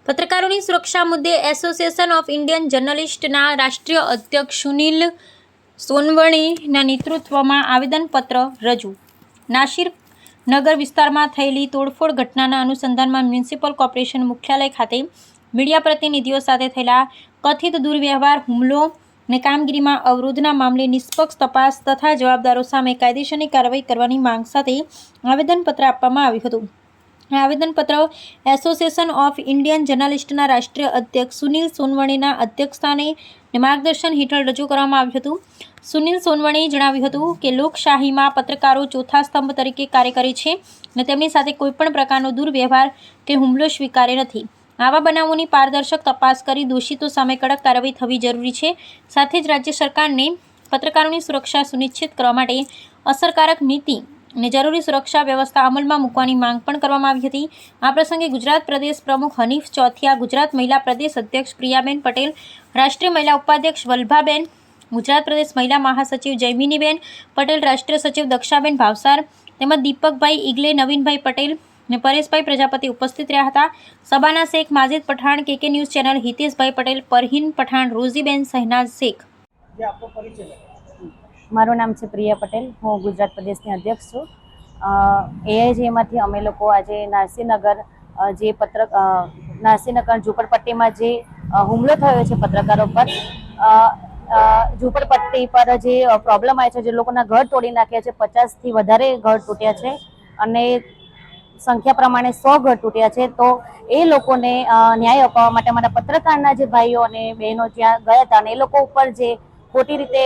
પત્રકારોની સુરક્ષા મુદ્દે association of Indian જર્નલિસ્ટના રાષ્ટ્રીય અધ્યક્ષ સુનિલ સોનવણેના નેતૃત્વમાં આવેદનપત્ર રજૂ. નાસિર નગર વિસ્તારમાં થયેલી તોડફોડ ઘટનાના અનુસંધાનમાં મ્યુનિસિપલ કોર્પોરેશન મુખ્યાલય ખાતે મીડિયા પ્રતિનિધિઓ સાથે થયેલા કથિત દુર્વ્યવહાર, હુમલો અને કામગીરીમાં અવરોધના મામલે નિષ્પક્ષ તપાસ તથા જવાબદારો સામે કાયદેસરની કાર્યવાહી કરવાની માંગ સાથે આવેદનપત્ર આપવામાં આવ્યું હતું. આ આવેદનપત્ર એસોસિએશન ઓફ ઇન્ડિયન જર્નલિસ્ટના રાષ્ટ્રીય અધ્યક્ષ સુનિલ સોનવણેના અધ્યક્ષસ્થાને માર્ગદર્શન હેઠળ રજૂ કરવામાં આવ્યું હતું. સુનિલ સોનવણેએ જણાવ્યું હતું કે લોકશાહીમાં પત્રકારો ચોથા સ્તંભ તરીકે કાર્ય કરે છે અને તેમની સાથે કોઈપણ પ્રકારનો દુર્વ્યવહાર કે હુમલો સ્વીકાર્ય નથી. આવા બનાવોની પારદર્શક તપાસ કરી દોષિતો સામે કડક કાર્યવાહી થવી જરૂરી છે. સાથે જ રાજ્ય સરકારને પત્રકારોની સુરક્ષા સુનિશ્ચિત કરવા માટે અસરકારક નીતિ અને જરૂરી સુરક્ષા વ્યવસ્થા અમલમાં મૂકવાની માંગ પણ કરવામાં આવી હતી. આ પ્રસંગે ગુજરાત પ્રદેશ પ્રમુખ હનીફ ચોથિયા, ગુજરાત મહિલા પ્રદેશ અધ્યક્ષ પ્રિયાબેન પટેલ, રાષ્ટ્રીય મહિલા ઉપાધ્યક્ષ વલ્ભાબેન, ગુજરાત પ્રદેશ મહિલા મહાસચિવ જયમિનીબેન પટેલ, રાષ્ટ્રીય સચિવ દક્ષાબેન ભાવસાર તેમજ દીપકભાઈ ઈગલે, નવીનભાઈ પટેલ અને પરેશભાઈ પ્રજાપતિ ઉપસ્થિત રહ્યા હતા. Sabana Shaikh, Majid Pathan, KK news channel, Hiteshbhai Patel, Parhin Pathan, Roziben, Shehnaz Shaikh. મારું નામ છે પ્રિયા પટેલ. હું ગુજરાત પ્રદેશની અધ્યક્ષ છું. એઆઈજીમાંથી અમે લોકો આજે નારસીનગર નારસીનગર ઝૂંપડપટ્ટીમાં જે હુમલો થયો છે પત્રકારો પર, ઝૂંપડપટ્ટી પર જે પ્રોબ્લેમ આવે છે, જે લોકોના ઘર તોડી નાખ્યા છે, 50થી વધારે ઘર તૂટ્યા છે અને સંખ્યા પ્રમાણે 100 ઘર તૂટ્યા છે. તો એ લોકોને ન્યાય અપાવવા માટે અમારા પત્રકારના જે ભાઈઓ અને બહેનો ત્યાં ગયા હતા અને એ લોકો ઉપર જે ખોટી રીતે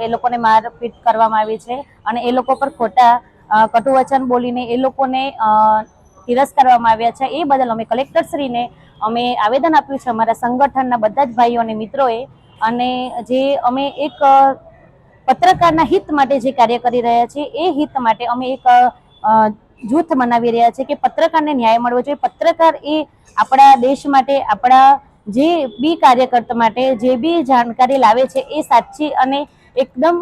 એ લોકોને મારપીટ કરવામાં આવી છે અને એ લોકો પર ખોટા કટુ વચન બોલીને એ લોકોને તિરસ્કારવામાં આવ્યા છે. એ બદલ અમે કલેક્ટરશ્રીને અમે આવેદન આપ્યું છે અમારા સંગઠનના બધા જ ભાઈઓ અને મિત્રોએ. અને જે અમે એક પત્રકારના હિત માટે જે કાર્ય કરી રહ્યા છીએ એ હિત માટે અમે એક જૂથ બનાવી રહ્યા છે કે પત્રકારને ન્યાય મળવો જોઈએ. પત્રકાર એ આપણા દેશ માટે, આપણા જે બી કાર્યકર્તા માટે જે બી જાણકારી લાવે છે એ સાચી અને એકદમ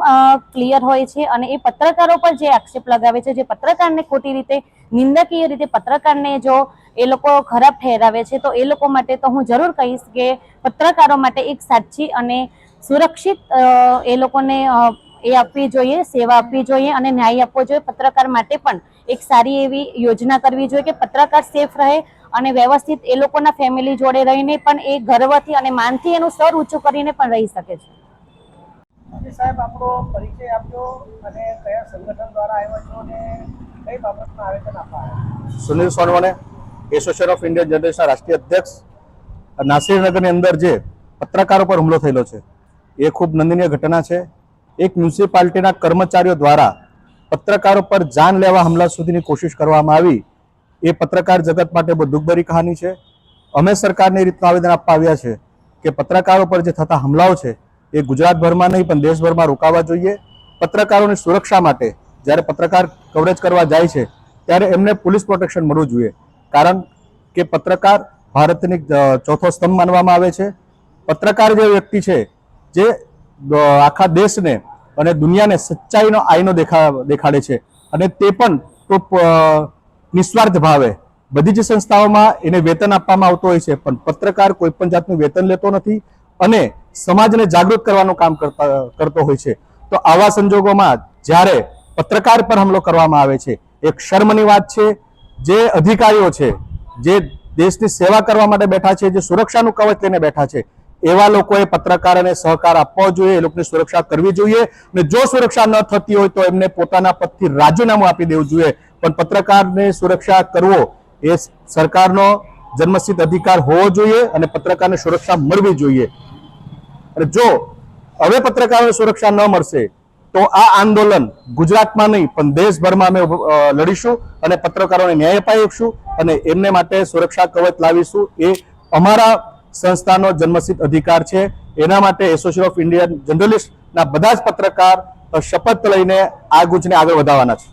ક્લિયર હોય છે. અને એ પત્રકારો પર જે આક્ષેપ લગાવે છે, જે પત્રકારને ખોટી રીતે, નિંદકીય રીતે પત્રકારને જો એ લોકો ખરાબ ઠેરાવે છે, તો એ લોકો માટે તો હું જરૂર કહીશ કે પત્રકારો માટે એક સાચી અને સુરક્ષિત એ લોકોને એ આપવી જોઈએ, સેવા આપવી જોઈએ અને ન્યાય આપવો જોઈએ. પત્રકાર માટે પણ એક સારી એવી યોજના કરવી જોઈએ કે પત્રકાર સેફ રહે અને વ્યવસ્થિત એ લોકોના ફેમિલી જોડે રહીને પણ એ ગર્વથી અને માનથી એનું સ્તર ઊંચું કરીને પણ રહી શકે છે. સાહેબ, આપણો પરિચય આપજો અને કયા સંગઠન દ્વારા આવ્યા છો અને કઈ બાબતમાં આવેદન આપવા આવ્યા? સુનિલ સોનવણે, એસોસિએશન ઓફ ઇન્ડિયન જર્નલિસ્ટના રાષ્ટ્રીય અધ્યક્ષ. નાસિરનગરની અંદર જે પત્રકારો પર હુમલો થયેલો છે એ ખૂબ નિંદનીય ઘટના છે. એક મ્યુનિસિપાલિટીના કર્મચારીઓ દ્વારા પત્રકારો પર જાન લેવા હુમલા સુધીની કોશિશ કરવામાં આવી. એ પત્રકાર જગત માટે બહુ દુઃખભરી કહાની છે. અમે સરકારને એ રીતનું આવેદન આપવા આવ્યા છે કે પત્રકારો પર જે થતા હુમલાઓ છે એ ગુજરાતભરમાં નહીં પણ દેશભરમાં રોકાવા જોઈએ. પત્રકારોની સુરક્ષા માટે જ્યારે પત્રકાર કવરેજ કરવા જાય છે ત્યારે એમને પોલીસ પ્રોટેક્શન મળવું જોઈએ. કારણ કે પત્રકાર ભારતની ચોથો સ્તંભ માનવામાં આવે છે. પત્રકાર જે વ્યક્તિ છે જે આખા દેશને અને દુનિયાને સચ્ચાઈનો આઈનો દેખાડે છે અને તે પણ નિસ્વાર્થ ભાવે બધી જ સંસ્થાઓમાં એને વેતન આપવામાં આવતું હોય છે, પણ પત્રકાર કોઈ પણ જાતનું વેતન લેતો નથી અને સમાજને જાગૃત કરવાનું કામ કરતો હોય છે. તો આવા સંજોગોમાં જ્યારે પત્રકાર પર હુમલો કરવામાં આવે છે એક શર્મની વાત છે. જે અધિકારીઓ છે, જે દેશની સેવા કરવા માટે બેઠા છે, જે સુરક્ષાનું કવચ લઈને બેઠા છે, એવા લોકોએ પત્રકારોને સહકાર આપવો જોઈએ, એ લોકોની સુરક્ષા કરવી જોઈએ. અને જો સુરક્ષા ન થતી હોય તો એમને પોતાના પદથી રાજીનામું આપી દેવું જોઈએ. પણ પત્રકારની સુરક્ષા કરવો એ સરકારનો જન્મસિદ્ધ અધિકાર હોવો જોઈએ અને પત્રકારને સુરક્ષા મળવી જોઈએ. અને જો હવે પત્રકારોને સુરક્ષા ન મળશે તો આ આંદોલન ગુજરાતમાં નહીં પણ દેશભરમાં અમે લડીશું અને પત્રકારોને ન્યાય અપાવીશું અને એમને માટે સુરક્ષા કવચ લાવીશું. એ અમારા સંસ્થાનો જન્મસિદ્ધ અધિકાર છે. એના માટે એસોસિએશન ઓફ ઇન્ડિયન જર્નલિસ્ટના બધા જ પત્રકાર શપથ લઈને આ ગુંજને આગળ વધારવાના છે.